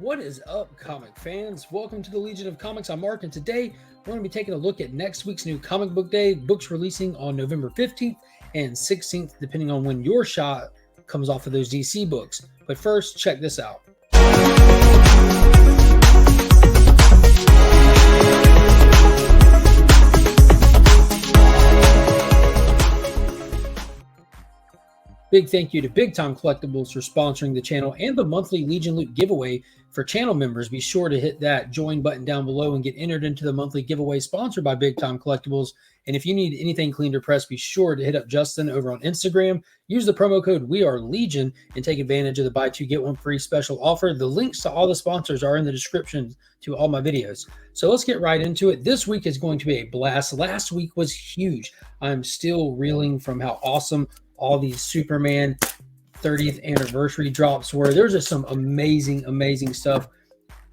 What is up, comic fans? Welcome to the Legion of Comics. I'm Mark, and today we're going to be taking a look at next week's new comic book day, books releasing on November 15th and 16th, depending on when your shot comes off of those DC books. But first, check this out. Big thank you to Big Time Collectibles for sponsoring the channel and the monthly Legion Loot giveaway for channel members. Be sure to hit that join button down below and get entered into the monthly giveaway sponsored by Big Time Collectibles. And if you need anything cleaned or pressed, be sure to hit up Justin over on Instagram. Use the promo code WeAreLegion and take advantage of the buy two get one free special offer. The links to all the sponsors are in the description to all my videos. So let's get right into it. This week is going to be a blast. Last week was huge. I'm still reeling from how awesome all these Superman 30th anniversary drops were. There's just some amazing stuff.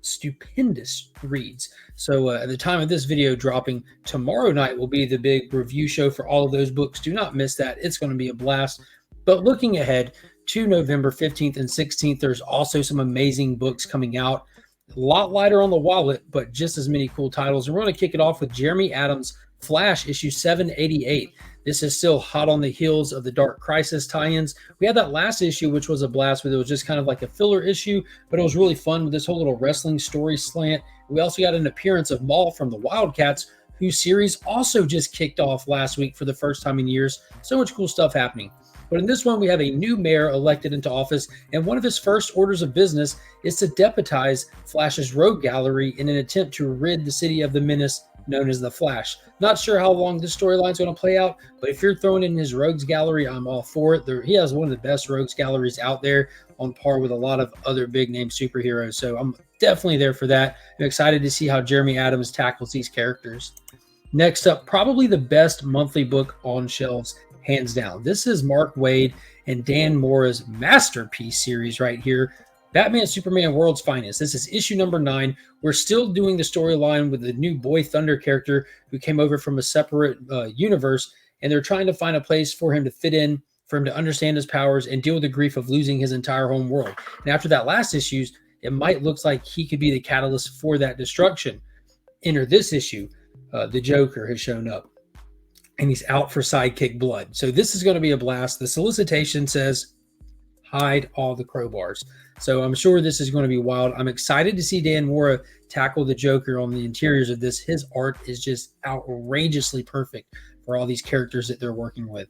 Stupendous reads. So at the time of this video dropping, tomorrow night will be the big review show for all of those books. Do not miss that. It's going to be a blast. But looking ahead to November 15th and 16th, there's also some amazing books coming out. A lot lighter on the wallet, but just as many cool titles. And we're going to kick it off with Jeremy Adams' Flash issue 788. This is still hot on the heels of the Dark Crisis tie-ins. We had that last issue, which was a blast, but it was just kind of like a filler issue, but it was really fun with this whole little wrestling story slant. We also got an appearance of Maul from the Wildcats, whose series also just kicked off last week for the first time in years. So much cool stuff happening. But in this one, we have a new mayor elected into office, and one of his first orders of business is to deputize Flash's rogue gallery in an attempt to rid the city of the menace known as the Flash. Not sure how long this storyline is going to play out, but if you're throwing in his rogues gallery, I'm all for it. He has one of the best rogues galleries out there, on par with a lot of other big name superheroes. So I'm definitely there for that. I'm excited to see how Jeremy Adams tackles these characters. Next up, probably the best monthly book on shelves, hands down. This is Mark Waid and Dan Mora's masterpiece series right here, Batman Superman World's Finest. This is issue number 9. We're still doing the storyline with the new Boy Thunder character who came over from a separate universe, and they're trying to find a place for him to fit in, for him to understand his powers and deal with the grief of losing his entire home world. And after that last issue, it might look like he could be the catalyst for that destruction. Enter this issue. The Joker has shown up, and he's out for sidekick blood. So this is going to be a blast. The solicitation says, hide all the crowbars. So I'm sure this is going to be wild. I'm excited to see Dan Mora tackle the Joker on the interiors of this. His art is just outrageously perfect for all these characters that they're working with.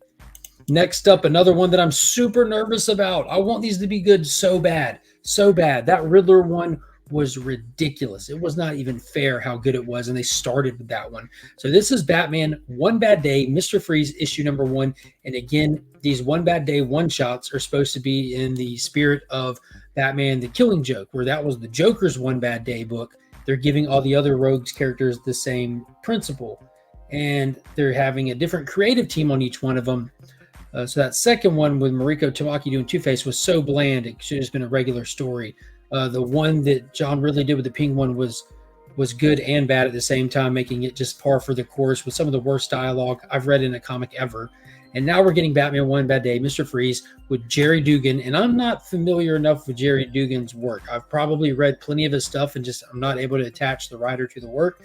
Next up, another one that I'm super nervous about. I want these to be good so bad. So bad. That Riddler one was ridiculous. It was not even fair how good it was, and they started with that one. So this is Batman One Bad Day, Mr. Freeze, issue number 1. And again, these One Bad Day one-shots are supposed to be in the spirit of Batman The Killing Joke, where that was the Joker's One Bad Day book. They're giving all the other rogues characters the same principle, and they're having a different creative team on each one of them. So that second one with Mariko Tamaki doing Two-Face was so bland, it should have just been a regular story. The one that John Ridley did with the Penguin was good and bad at the same time, making it just par for the course with some of the worst dialogue I've read in a comic ever. And now we're getting Batman One Bad Day, Mr. Freeze, with Jerry Dugan. And I'm not familiar enough with Jerry Dugan's work. I've probably read plenty of his stuff and I'm not able to attach the writer to the work.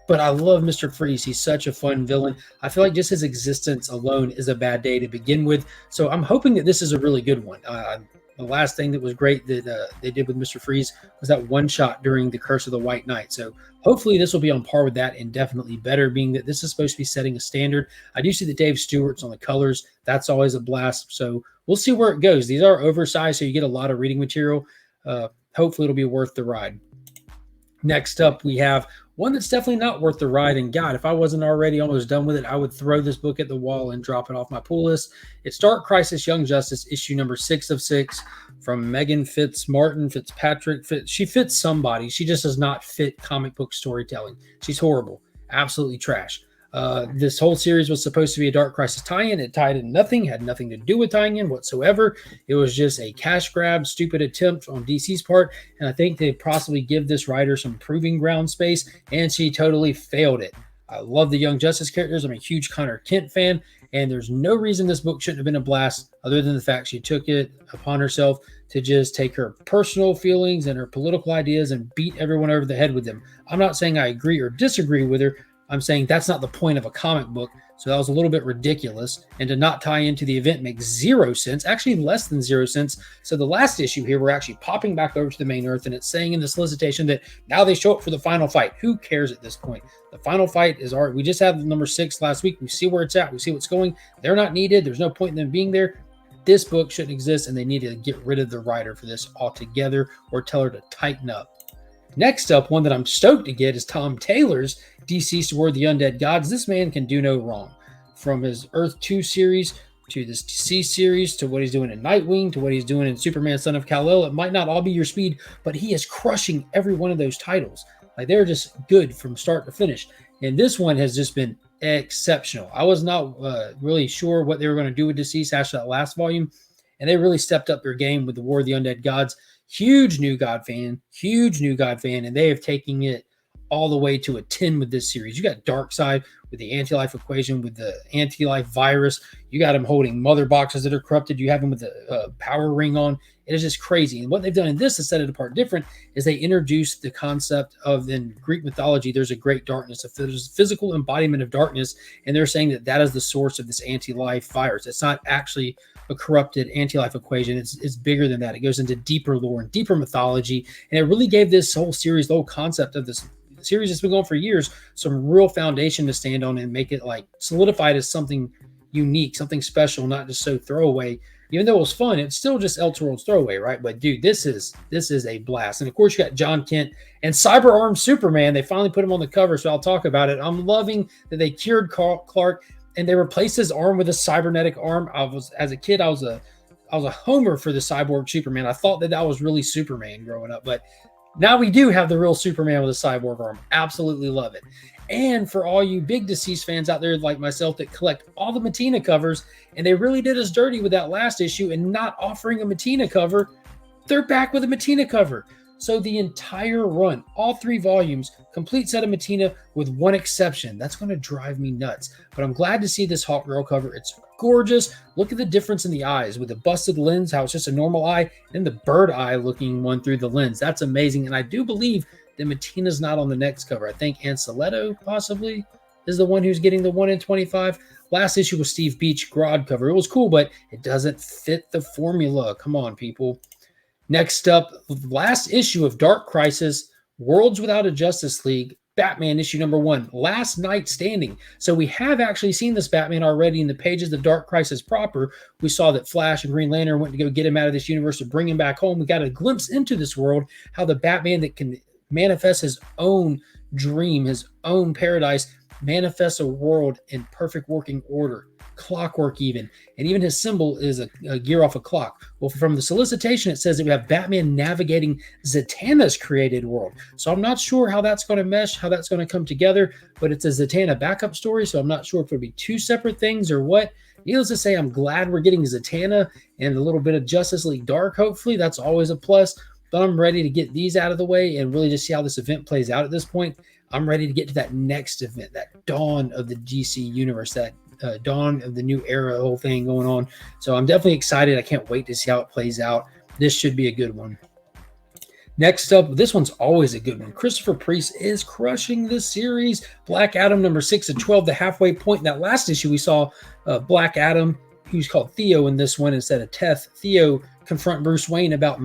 But I love Mr. Freeze. He's such a fun villain. I feel like just his existence alone is a bad day to begin with. So I'm hoping that this is a really good one. The last thing that was great that they did with Mr. Freeze was that one shot during the Curse of the White Knight. So hopefully this will be on par with that and definitely better, being that this is supposed to be setting a standard. I do see that Dave Stewart's on the colors. That's always a blast. So we'll see where it goes. These are oversized, so you get a lot of reading material. Hopefully it'll be worth the ride. Next up, we have one that's definitely not worth the ride. And God, if I wasn't already almost done with it, I would throw this book at the wall and drop it off my pull list. It's Dark Crisis Young Justice, issue number 6 of 6, from Megan Fitzpatrick. She fits somebody. She just does not fit comic book storytelling. She's horrible. Absolutely trash. This whole series was supposed to be a Dark Crisis tie-in. It tied in nothing, had nothing to do with tying in whatsoever. It was just a cash grab, stupid attempt on DC's part, and I think they possibly give this writer some proving ground space, and she totally failed it. I love the Young Justice characters. I'm a huge Connor Kent fan, and there's no reason this book shouldn't have been a blast other than the fact she took it upon herself to just take her personal feelings and her political ideas and beat everyone over the head with them. I'm not saying I agree or disagree with her. I'm saying that's not the point of a comic book. So that was a little bit ridiculous. And to not tie into the event makes 0 sense, actually less than 0 cents. So the last issue here, we're actually popping back over to the main Earth, and it's saying in the solicitation that now they show up for the final fight. Who cares at this point? The final fight is we just had number 6 last week. We see where it's at. We see what's going. They're not needed. There's no point in them being there. This book shouldn't exist, and they need to get rid of the writer for this altogether or tell her to tighten up. Next up, one that I'm stoked to get is Tom Taylor's Deceased Were the Undead Gods. This man can do no wrong. From his Earth 2 series to this Deceased series to what he's doing in Nightwing to what he's doing in Superman Son of Kal-El, it might not all be your speed, but he is crushing every one of those titles. Like, they're just good from start to finish. And this one has just been exceptional. I was not really sure what they were going to do with Deceased after that last volume, and they really stepped up their game with the War of the Undead Gods. Huge new God fan, and they have taken it all the way to a 10 with this series. You got Darkseid with the anti-life equation, with the anti-life virus. You got him holding mother boxes that are corrupted. You have him with the power ring on. It is just crazy. And what they've done in this to set it apart different is they introduced the concept of, in Greek mythology, there's a great darkness, a physical embodiment of darkness, and they're saying that that is the source of this anti-life virus. It's not actually a corrupted anti-life equation. It's bigger than that. It goes into deeper lore and deeper mythology, and it really gave this whole series, the whole concept of this series that's been going for years, some real foundation to stand on and make it like solidified as something unique, something special, not just so throwaway. Even though it was fun, it's still just Elseworlds throwaway, right? But dude, this is a blast. And of course, you got John Kent and Cyber Arm Superman. They finally put him on the cover, so I'll talk about it. I'm loving that they cured Clark and they replaced his arm with a cybernetic arm. As a kid, I was a homer for the cyborg Superman. I thought that was really Superman growing up, but now we do have the real Superman with a cyborg arm. Absolutely love it. And for all you big Deceased fans out there like myself that collect all the Matina covers, and they really did us dirty with that last issue and not offering a Matina cover, they're back with a Matina cover. So the entire run, all 3 volumes, complete set of Matina with one exception. That's going to drive me nuts. But I'm glad to see this Hawkgirl cover. It's gorgeous. Look at the difference in the eyes with the busted lens, how it's just a normal eye, and the bird eye looking one through the lens. That's amazing. And I do believe that Matina's not on the next cover. I think Anceletto possibly is the one who's getting the 1 in 25. Last issue was Steve Beach Grodd cover. It was cool, but it doesn't fit the formula. Come on, people. Next up, last issue of Dark Crisis, Worlds Without a Justice League, Batman issue number 1, Last Night Standing. So we have actually seen this Batman already in the pages of Dark Crisis proper. We saw that Flash and Green Lantern went to go get him out of this universe to bring him back home. We got a glimpse into this world, how the Batman that can manifest his own dream, his own paradise, manifests a world in perfect working order. Clockwork even, and even his symbol is a gear off a clock. Well, from the solicitation, it says that we have Batman navigating Zatanna's created world. So I'm not sure how that's going to mesh, how that's going to come together, but it's a Zatanna backup story, so I'm not sure if it'll be 2 separate things or what. Needless to say, I'm glad we're getting Zatanna and a little bit of Justice League Dark, hopefully. That's always a plus, but I'm ready to get these out of the way and really just see how this event plays out at this point. I'm ready to get to that next event, that dawn of the DC universe, that dawn of the new era, whole thing going on. So I'm definitely excited. I can't wait to see how it plays out. This should be a good one. Next up, this one's always a good one. Christopher Priest is crushing this series. Black Adam number 6 of 12, the halfway point. In that last issue, we saw Black Adam, who's called Theo in this one instead of Teth. Theo confront Bruce Wayne about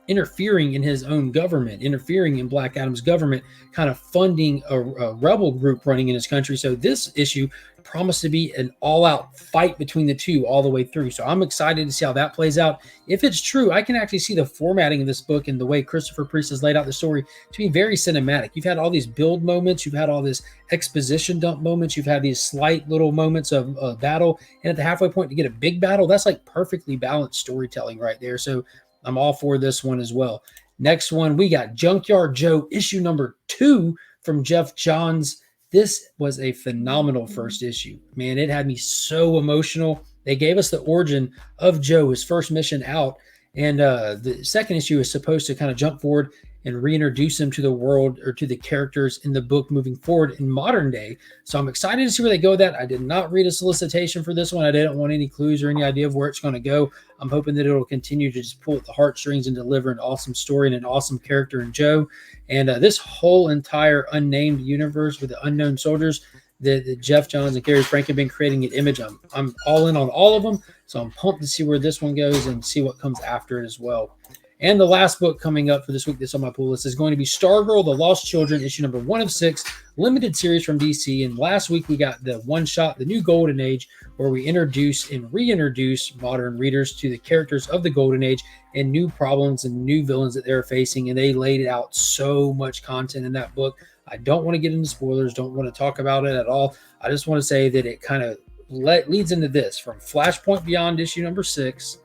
interfering in his own government, interfering in Black Adam's government, kind of funding a rebel group running in his country. So this issue promised to be an all-out fight between the two all the way through. So I'm excited to see how that plays out. If it's true, I can actually see the formatting of this book and the way Christopher Priest has laid out the story to be very cinematic. You've had all these build moments, you've had all this exposition dump moments, you've had these slight little moments of battle, and at the halfway point to get a big battle, that's like perfectly balanced storytelling right there. So I'm all for this one as well. Next one, we got Junkyard Joe, issue number 2 from Jeff Johns. This was a phenomenal first issue. Man, it had me so emotional. They gave us the origin of Joe, his first mission out. And the second issue is supposed to kind of jump forward and reintroduce them to the world or to the characters in the book moving forward in modern day. So I'm excited to see where they go with that. I did not read a solicitation for this one. I didn't want any clues or any idea of where it's going to go. I'm hoping that it'll continue to just pull at the heartstrings and deliver an awesome story and an awesome character in Joe. And this whole entire unnamed universe with the unknown soldiers that Jeff Johns and Gary Frank have been creating at Image, I'm all in on all of them. So I'm pumped to see where this one goes and see what comes after it as well. And the last book coming up for this week that's on my pull list is going to be Stargirl, The Lost Children, issue number 1 of 6, limited series from DC. And last week we got the one shot, The New Golden Age, where we introduce and reintroduce modern readers to the characters of the Golden Age and new problems and new villains that they're facing. And they laid out so much content in that book. I don't want to get into spoilers, don't want to talk about it at all. I just want to say that it kind of leads into this, from Flashpoint Beyond issue number 6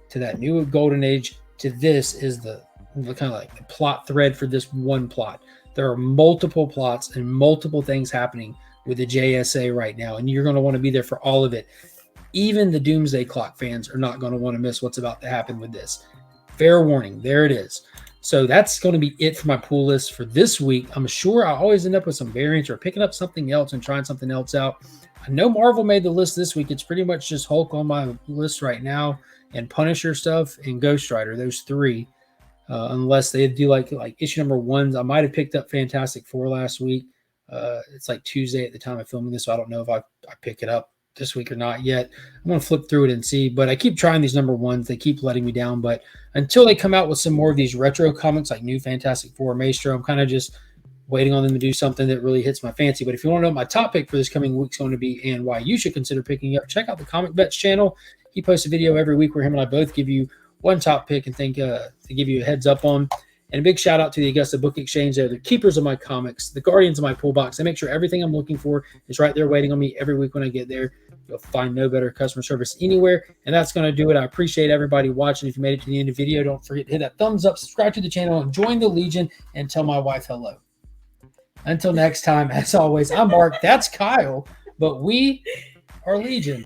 to that new Golden Age to this is the kind of like the plot thread for this one plot. There are multiple plots and multiple things happening with the JSA right now, and you're going to want to be there for all of it. Even the Doomsday Clock fans are not going to want to miss what's about to happen with this. Fair warning, there it is. So that's going to be it for my pool list for this week. I'm sure I always end up with some variants or picking up something else and trying something else out. I know Marvel made the list this week. It's pretty much just Hulk on my list right now, and Punisher stuff and Ghost Rider, those 3. Unless they do like issue number 1. I might have picked up Fantastic Four last week. It's like Tuesday at the time of filming this, so I don't know if I pick it up this week or not yet. I'm going to flip through it and see, but I keep trying these number 1s. They keep letting me down, but until they come out with some more of these retro comics like New Fantastic Four, Maestro, I'm kind of just waiting on them to do something that really hits my fancy. But if you want to know what my top pick for this coming week is going to be and why you should consider picking up, check out the Comic Vets channel. He posts a video every week where him and I both give you one top pick and think to give you a heads up on. And a big shout out to the Augusta Book Exchange. They're the keepers of my comics, the guardians of my pool box. They make sure everything I'm looking for is right there waiting on me every week when I get there. You'll find no better customer service anywhere. And that's going to do it. I appreciate everybody watching. If you made it to the end of the video, don't forget to hit that thumbs up, subscribe to the channel, and join the Legion, and tell my wife hello. Until next time, as always, I'm Mark. That's Kyle. But we are Legion.